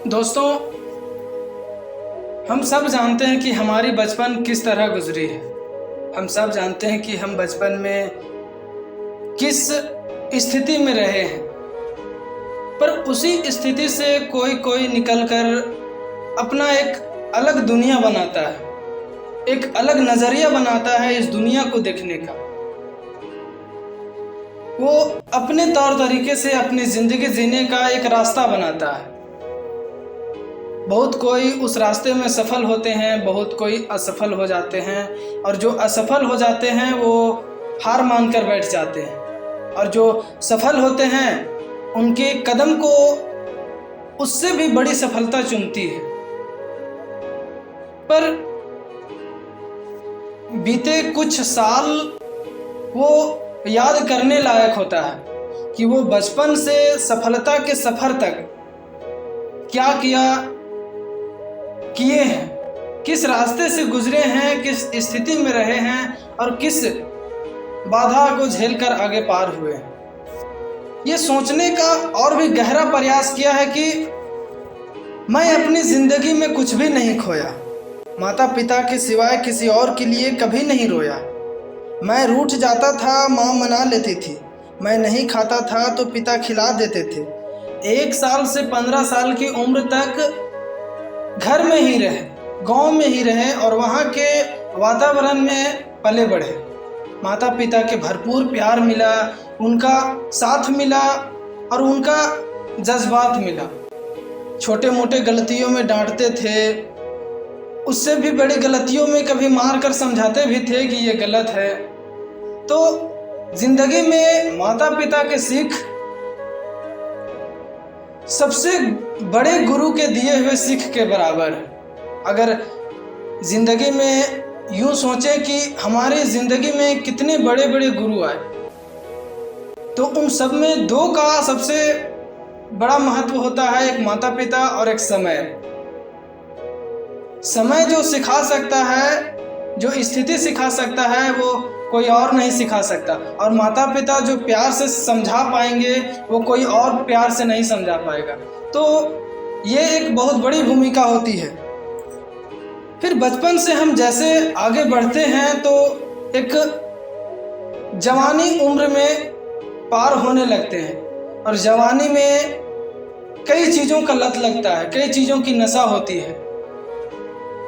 दोस्तों, हम सब जानते हैं कि हमारी बचपन किस तरह गुजरी है। हम सब जानते हैं कि हम बचपन में किस स्थिति में रहे हैं, पर उसी स्थिति से कोई कोई निकलकर अपना एक अलग दुनिया बनाता है, एक अलग नज़रिया बनाता है इस दुनिया को देखने का। वो अपने तौर तरीके से अपनी ज़िंदगी जीने का एक रास्ता बनाता है। बहुत कोई उस रास्ते में सफल होते हैं, बहुत कोई असफल हो जाते हैं, और जो असफल हो जाते हैं वो हार मानकर बैठ जाते हैं, और जो सफल होते हैं उनके कदम को उससे भी बड़ी सफलता चुनती है। पर बीते कुछ साल वो याद करने लायक होता है कि वो बचपन से सफलता के सफ़र तक क्या किए हैं, किस रास्ते से गुजरे हैं, किस स्थिति में रहे हैं और किस बाधा को झेलकर आगे पार हुए हैं। ये सोचने का और भी गहरा प्रयास किया है कि मैं अपनी ज़िंदगी में कुछ भी नहीं खोया, माता पिता के सिवाय किसी और के लिए कभी नहीं रोया। मैं रूठ जाता था, माँ मना लेती थी, मैं नहीं खाता था तो पिता खिला देते थे। 1 साल से 15 साल की उम्र तक घर में ही रहे, गांव में ही रहे और वहाँ के वातावरण में पले बढ़े। माता पिता के भरपूर प्यार मिला, उनका साथ मिला और उनका जज्बात मिला। छोटे मोटे गलतियों में डांटते थे, उससे भी बड़ी गलतियों में कभी मार कर समझाते भी थे कि ये गलत है। तो ज़िंदगी में माता पिता के सीख सबसे बड़े गुरु के दिए हुए सीख के बराबर है। अगर ज़िंदगी में यूँ सोचें कि हमारी ज़िंदगी में कितने बड़े बड़े गुरु आए, तो उन सब में 2 का सबसे बड़ा महत्व होता है, एक माता पिता और एक समय। समय जो सिखा सकता है, जो स्थिति सिखा सकता है, वो कोई और नहीं सिखा सकता, और माता पिता जो प्यार से समझा पाएंगे वो कोई और प्यार से नहीं समझा पाएगा। तो ये एक बहुत बड़ी भूमिका होती है। फिर बचपन से हम जैसे आगे बढ़ते हैं तो एक जवानी उम्र में पार होने लगते हैं, और जवानी में कई चीज़ों का लत लगता है, कई चीज़ों की नशा होती है।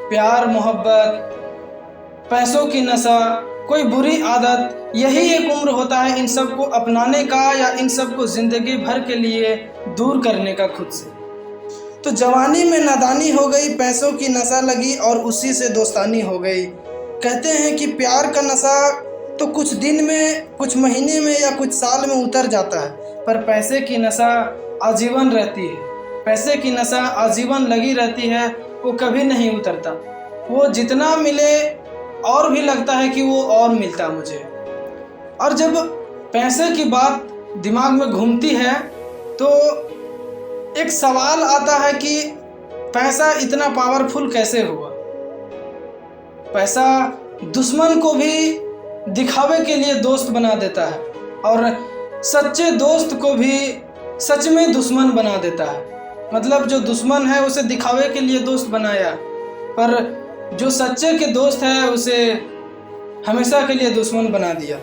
प्यार, मोहब्बत, पैसों की नशा, कोई बुरी आदत, यही एक उम्र होता है इन सब को अपनाने का या इन सब को ज़िंदगी भर के लिए दूर करने का खुद से। तो जवानी में नादानी हो गई, पैसों की नशा लगी और उसी से दोस्तानी हो गई। कहते हैं कि प्यार का नशा तो कुछ दिन में, कुछ महीने में या कुछ साल में उतर जाता है, पर पैसे की नशा आजीवन रहती है। पैसे की नशा आजीवन लगी रहती है, वो कभी नहीं उतरता। वो जितना मिले और भी लगता है कि वो और मिलता मुझे। और जब पैसे की बात दिमाग में घूमती है तो एक सवाल आता है कि पैसा इतना पावरफुल कैसे हुआ। पैसा दुश्मन को भी दिखावे के लिए दोस्त बना देता है, और सच्चे दोस्त को भी सच में दुश्मन बना देता है। मतलब जो दुश्मन है उसे दिखावे के लिए दोस्त बनाया, पर जो सच्चे के दोस्त है उसे हमेशा के लिए दुश्मन बना दिया।